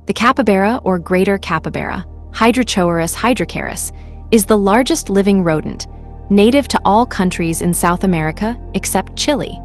The capybara, or greater capybara, Hydrochoerus hydrochaeris, is the largest living rodent, native to all countries in South America except Chile.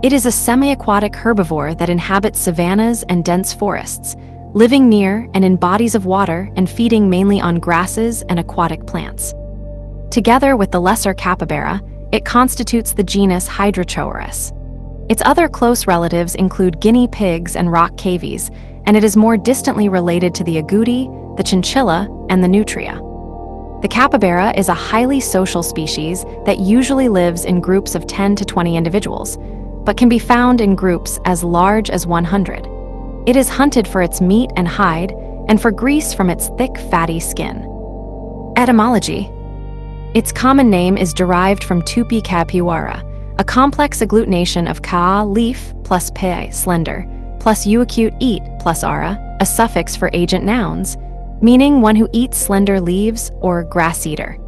It is a semi-aquatic herbivore that inhabits savannas and dense forests, living near and in bodies of water and feeding mainly on grasses and aquatic plants. Together with the lesser capybara, it constitutes the genus Hydrochoerus. Its other close relatives include guinea pigs and rock cavies, and it is more distantly related to the agouti, the chinchilla, and the nutria. The capybara is a highly social species that usually lives in groups of 10 to 20 individuals, but can be found in groups as large as 100. It is hunted for its meat and hide, and for grease from its thick, fatty skin. Etymology. Its common name is derived from Tupi capybara, a complex agglutination of ka, leaf, plus pe, slender, plus uacute, eat, plus ara, a suffix for agent nouns, meaning one who eats slender leaves or grass eater.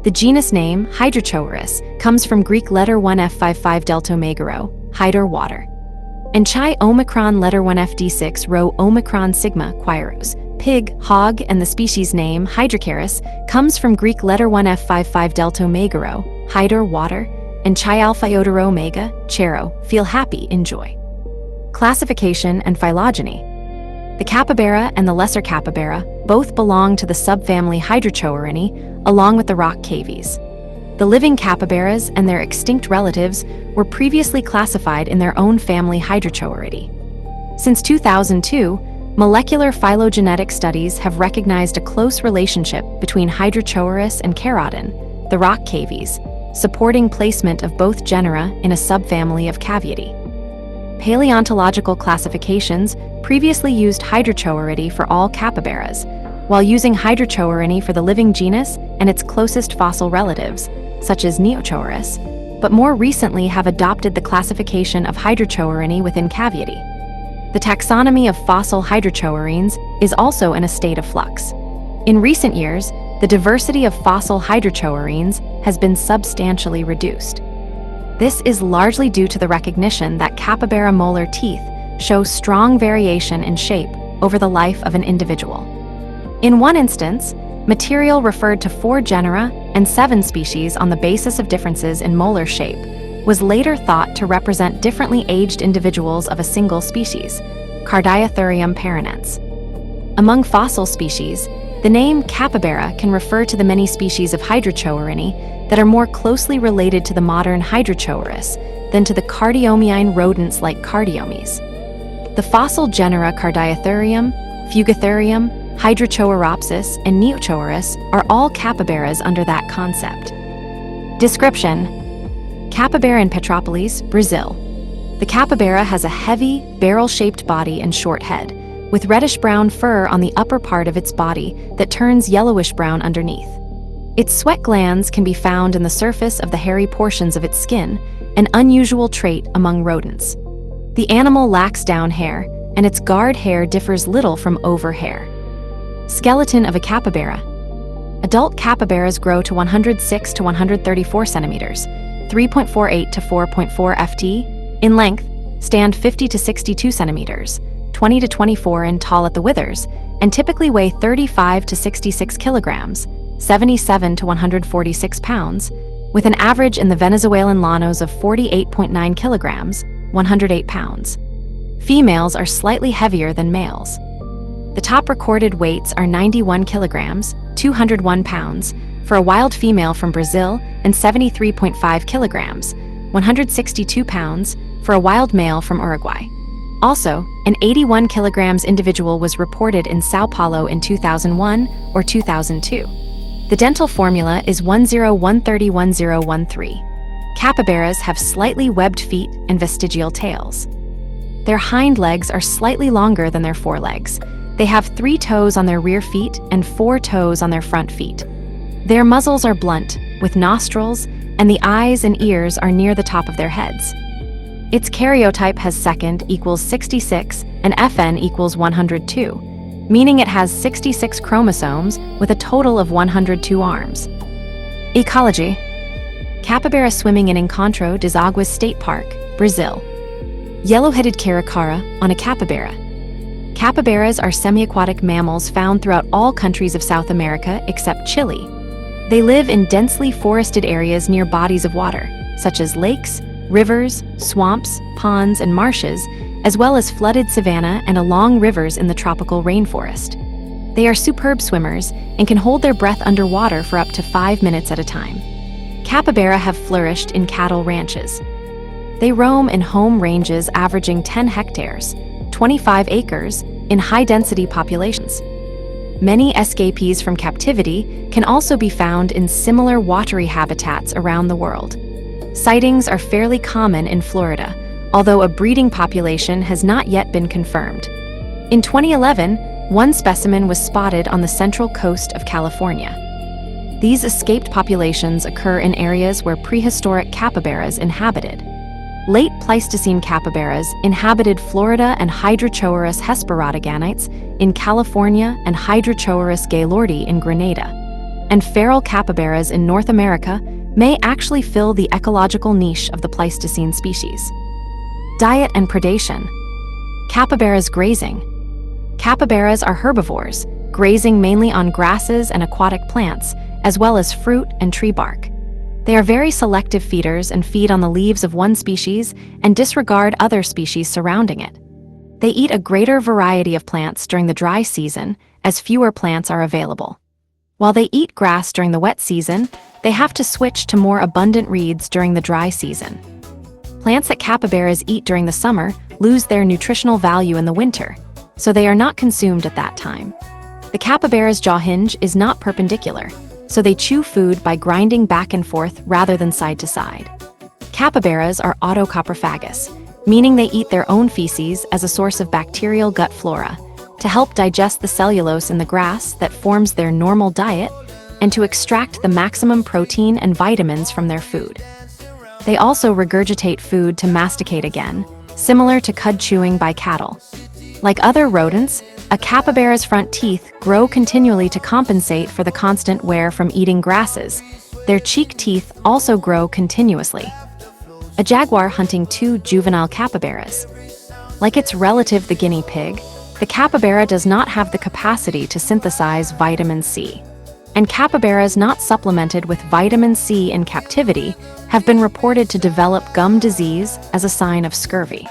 The genus name, Hydrochoerus, comes from Greek letter 1F55 delta omega rho, hydro, water, and chi omicron letter 1FD6 rho omicron sigma, quiros, pig, hog, and the species name, Hydrochaeris, comes from Greek letter 1F55 delta omega rho, hydro, water, and chi alpha iota rho omega, chero, feel happy, enjoy. Classification and phylogeny. The capybara and the lesser capybara both belong to the subfamily Hydrochoerini, along with the rock cavies. The living capybaras and their extinct relatives were previously classified in their own family Hydrochoeridae. Since 2002, molecular phylogenetic studies have recognized a close relationship between Hydrochoerus and Charodon, the rock cavies, supporting placement of both genera in a subfamily of Caviidae. Paleontological classifications previously used Hydrochoeridae for all capybaras, while using Hydrochoerini for the living genus and its closest fossil relatives, such as Neochoerus, but more recently have adopted the classification of Hydrochoerini within Caviidae. The taxonomy of fossil Hydrochoerines is also in a state of flux. In recent years, the diversity of fossil Hydrochoerines has been substantially reduced. This is largely due to the recognition that capybara molar teeth show strong variation in shape over the life of an individual. In one instance, material referred to 4 genera and 7 species on the basis of differences in molar shape was later thought to represent differently aged individuals of a single species, Cardiathurium parinense. Among fossil species, the name capybara can refer to the many species of Hydrochoerini that are more closely related to the modern Hydrochoerus than to the cardiomyine rodents like cardiomes. The fossil genera Cardiathurium, Fugathurium, Hydrochoeropsis, and Neochoerus are all capybaras under that concept. Description: Capybara in Petrópolis, Brazil. The capybara has a heavy, barrel-shaped body and short head, with reddish-brown fur on the upper part of its body that turns yellowish-brown underneath. Its sweat glands can be found in the surface of the hairy portions of its skin, an unusual trait among rodents. The animal lacks down hair, and its guard hair differs little from over hair. Skeleton of a capybara. Adult capybaras grow to 106 to 134 centimeters, 3.48 to 4.4 ft, in length, stand 50 to 62 centimeters, 20 to 24 in tall at the withers, and typically weigh 35 to 66 kilograms, 77 to 146 pounds, with an average in the Venezuelan llanos of 48.9 kilograms, 108 pounds. Females are slightly heavier than males. The top recorded weights are 91 kilograms, 201 pounds, for a wild female from Brazil, and 73.5 kilograms, 162 pounds, for a wild male from Uruguay. Also, an 81 kilograms individual was reported in Sao Paulo in 2001 or 2002. The dental formula is 10131013. Capybaras have slightly webbed feet and vestigial tails. Their hind legs are slightly longer than their forelegs. They have 3 toes on their rear feet and 4 toes on their front feet. Their muzzles are blunt, with nostrils, and the eyes and ears are near the top of their heads. Its karyotype has second equals 66 and FN equals 102, meaning it has 66 chromosomes with a total of 102 arms. Ecology. Capybara swimming in Encontro das Águas State Park, Brazil. Yellow-headed caracara on a capybara. Capybaras are semi-aquatic mammals found throughout all countries of South America except Chile. They live in densely forested areas near bodies of water, such as lakes, rivers, swamps, ponds, and marshes, as well as flooded savanna and along rivers in the tropical rainforest. They are superb swimmers and can hold their breath underwater for up to 5 minutes at a time. Capybara have flourished in cattle ranches. They roam in home ranges averaging 10 hectares, 25 acres, in high-density populations. Many escapees from captivity can also be found in similar watery habitats around the world. Sightings are fairly common in Florida, although a breeding population has not yet been confirmed. In 2011, one specimen was spotted on the central coast of California. These escaped populations occur in areas where prehistoric capybaras inhabited. Late Pleistocene capybaras inhabited Florida and Hydrochoerus hesperodoganites in California and Hydrochoerus gaylordi in Grenada. And feral capybaras in North America may actually fill the ecological niche of the Pleistocene species. Diet and predation. Capybaras grazing. Capybaras are herbivores, grazing mainly on grasses and aquatic plants, as well as fruit and tree bark. They are very selective feeders and feed on the leaves of one species and disregard other species surrounding it. They eat a greater variety of plants during the dry season, as fewer plants are available. While they eat grass during the wet season, they have to switch to more abundant reeds during the dry season. Plants that capybaras eat during the summer lose their nutritional value in the winter, so they are not consumed at that time. The capybara's jaw hinge is not perpendicular, so they chew food by grinding back and forth rather than side to side. Capybaras are autocoprophagous, meaning they eat their own feces as a source of bacterial gut flora, to help digest the cellulose in the grass that forms their normal diet, and to extract the maximum protein and vitamins from their food. They also regurgitate food to masticate again, similar to cud chewing by cattle. Like other rodents, a capybara's front teeth grow continually to compensate for the constant wear from eating grasses. Their cheek teeth also grow continuously. A jaguar hunting 2 juvenile capybaras. Like its relative the guinea pig, the capybara does not have the capacity to synthesize vitamin C. And capybaras not supplemented with vitamin C in captivity have been reported to develop gum disease as a sign of scurvy.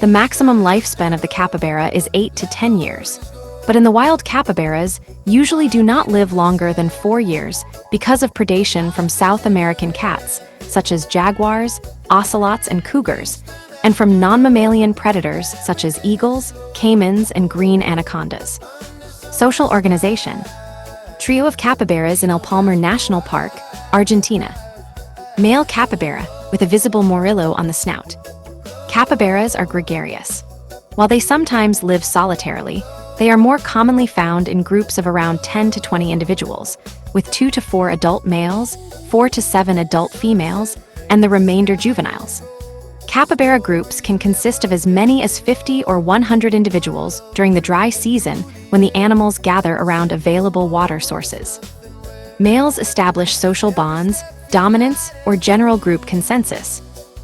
The maximum lifespan of the capybara is 8 to 10 years, but in the wild capybaras usually do not live longer than 4 years because of predation from South American cats, such as jaguars, ocelots, and cougars, and from non-mammalian predators such as eagles, caimans, and green anacondas. Social organization. Trio of capybaras in El Palmar National Park, Argentina. Male capybara with a visible morillo on the snout. Capybaras are gregarious. While they sometimes live solitarily, they are more commonly found in groups of around 10 to 20 individuals, with 2 to 4 adult males, 4 to 7 adult females, and the remainder juveniles. Capybara groups can consist of as many as 50 or 100 individuals during the dry season when the animals gather around available water sources. Males establish social bonds, dominance, or general group consensus.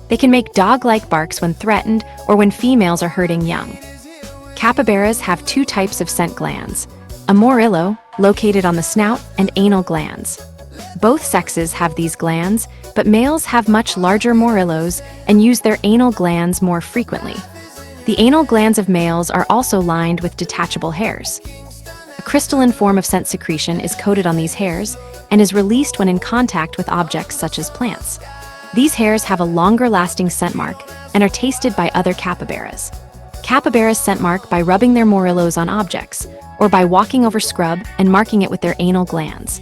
They can make dog-like barks when threatened or when females are herding young. Capybaras have 2 types of scent glands, a morillo, located on the snout, and anal glands. Both sexes have these glands, but males have much larger morillos and use their anal glands more frequently. The anal glands of males are also lined with detachable hairs. A crystalline form of scent secretion is coated on these hairs and is released when in contact with objects such as plants. These hairs have a longer-lasting scent mark and are tasted by other capybaras. Capybaras scent mark by rubbing their morillos on objects, or by walking over scrub and marking it with their anal glands.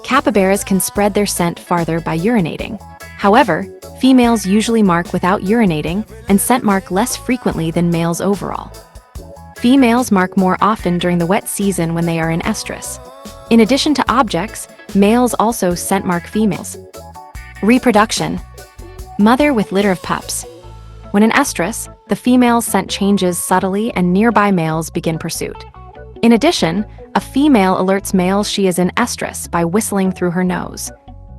Capybaras can spread their scent farther by urinating. However, females usually mark without urinating and scent mark less frequently than males overall. Females mark more often during the wet season when they are in estrus. In addition to objects, males also scent mark females. Reproduction. Mother with litter of pups. When in estrus, the female's scent changes subtly and nearby males begin pursuit. In addition, a female alerts males she is in estrus by whistling through her nose.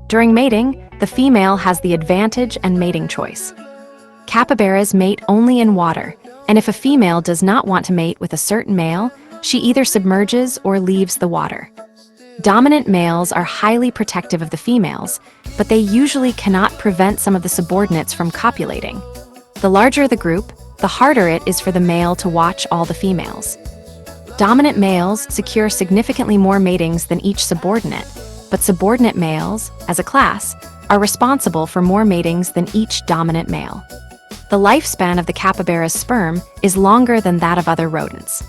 During mating, the female has the advantage and mating choice. Capybaras mate only in water, and if a female does not want to mate with a certain male, she either submerges or leaves the water. Dominant males are highly protective of the females, but they usually cannot prevent some of the subordinates from copulating. The larger the group, the harder it is for the male to watch all the females. Dominant males secure significantly more matings than each subordinate, but subordinate males, as a class, are responsible for more matings than each dominant male. The lifespan of the capybara's sperm is longer than that of other rodents.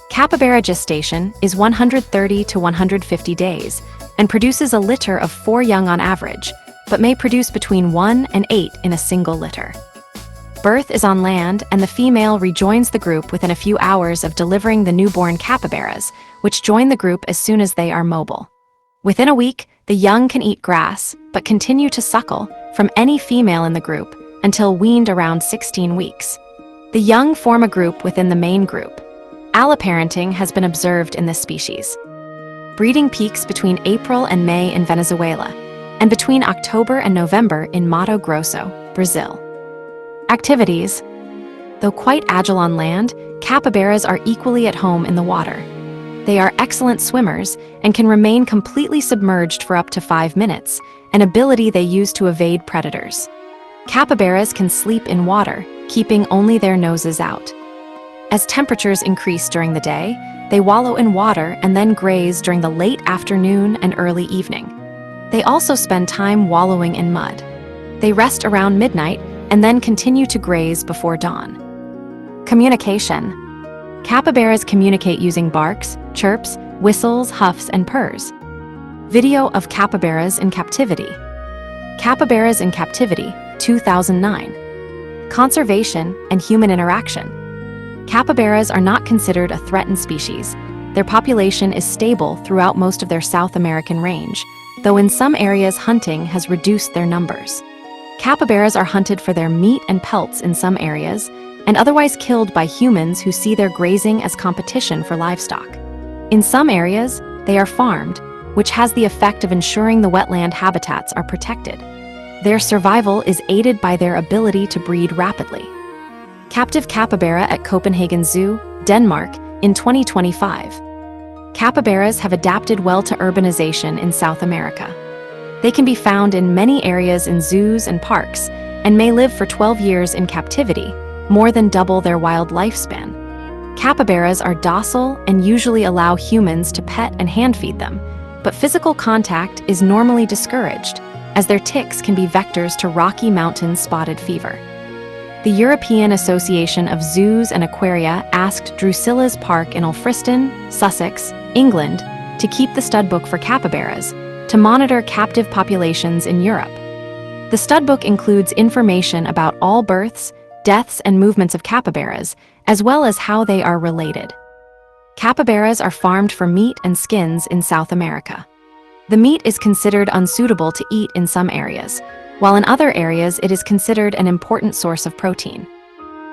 Capybara gestation is 130 to 150 days and produces a litter of 4 young on average, but may produce between 1 and 8 in a single litter. Birth is on land, and the female rejoins the group within a few hours of delivering the newborn capybaras, which join the group as soon as they are mobile. Within a week, the young can eat grass, but continue to suckle from any female in the group until weaned around 16 weeks. The young form a group within the main group. Alloparenting has been observed in this species. Breeding peaks between April and May in Venezuela, and between October and November in Mato Grosso, Brazil. Activities. Though quite agile on land, capybaras are equally at home in the water. They are excellent swimmers and can remain completely submerged for up to 5 minutes, an ability they use to evade predators. Capybaras can sleep in water, keeping only their noses out. As temperatures increase during the day, they wallow in water and then graze during the late afternoon and early evening. They also spend time wallowing in mud. They rest around midnight and then continue to graze before dawn. Communication. Capybaras communicate using barks, chirps, whistles, huffs, and purrs. Video of capybaras in captivity. Capybaras in Captivity, 2009. Conservation and human interaction. Capybaras are not considered a threatened species. Their population is stable throughout most of their South American range, though in some areas hunting has reduced their numbers. Capybaras are hunted for their meat and pelts in some areas, and otherwise killed by humans who see their grazing as competition for livestock. In some areas, they are farmed, which has the effect of ensuring the wetland habitats are protected. Their survival is aided by their ability to breed rapidly. Captive capybara at Copenhagen Zoo, Denmark, in 2025. Capybaras have adapted well to urbanization in South America. They can be found in many areas in zoos and parks, and may live for 12 years in captivity, more than double their wild lifespan. Capybaras are docile and usually allow humans to pet and hand-feed them, but physical contact is normally discouraged, as their ticks can be vectors to Rocky Mountain spotted fever. The European Association of Zoos and Aquaria asked Drusilla's Park in Alfriston, Sussex, England, to keep the studbook for capybaras, to monitor captive populations in Europe. The studbook includes information about all births, deaths, and movements of capybaras, as well as how they are related. Capybaras are farmed for meat and skins in South America. The meat is considered unsuitable to eat in some areas, while in other areas it is considered an important source of protein.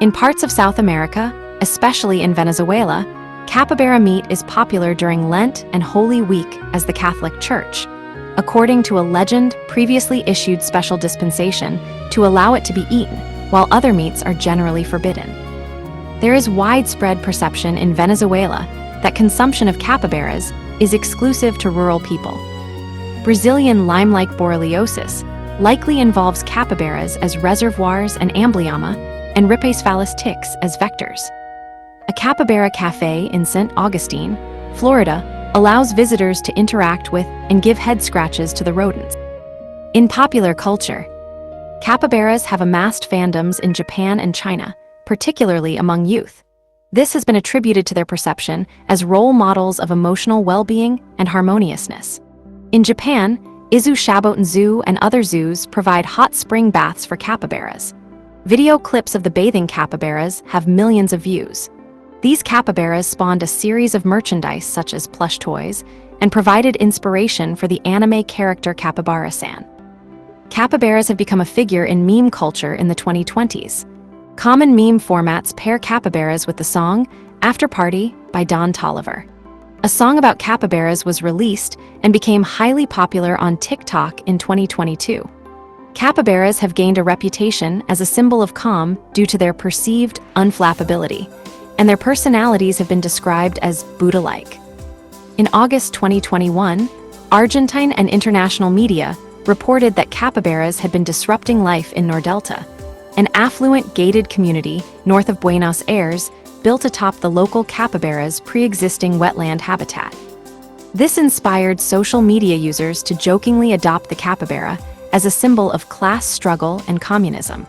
In parts of South America, especially in Venezuela, capybara meat is popular during Lent and Holy Week as the Catholic Church, according to a legend, previously issued special dispensation to allow it to be eaten, while other meats are generally forbidden. There is widespread perception in Venezuela that consumption of capybaras is exclusive to rural people. Brazilian Lyme-like borreliosis likely involves capybaras as reservoirs and amblyomma, and rhipacephalus ticks as vectors. A capybara cafe in St. Augustine, Florida, allows visitors to interact with and give head scratches to the rodents. In popular culture, capybaras have amassed fandoms in Japan and China, particularly among youth. This has been attributed to their perception as role models of emotional well-being and harmoniousness. In Japan, Izu Shaboten Zoo and other zoos provide hot spring baths for capybaras. Video clips of the bathing capybaras have millions of views. These capybaras spawned a series of merchandise such as plush toys and provided inspiration for the anime character Capybara-san. Capybaras have become a figure in meme culture in the 2020s. Common meme formats pair capybaras with the song After Party by Don Toliver. A song about capybaras was released and became highly popular on TikTok in 2022. Capybaras have gained a reputation as a symbol of calm due to their perceived unflappability, and their personalities have been described as Buddha-like. In August 2021, Argentine and international media reported that capybaras had been disrupting life in Nordelta, an affluent gated community north of Buenos Aires built atop the local capybara's pre-existing wetland habitat. This inspired social media users to jokingly adopt the capybara as a symbol of class struggle and communism.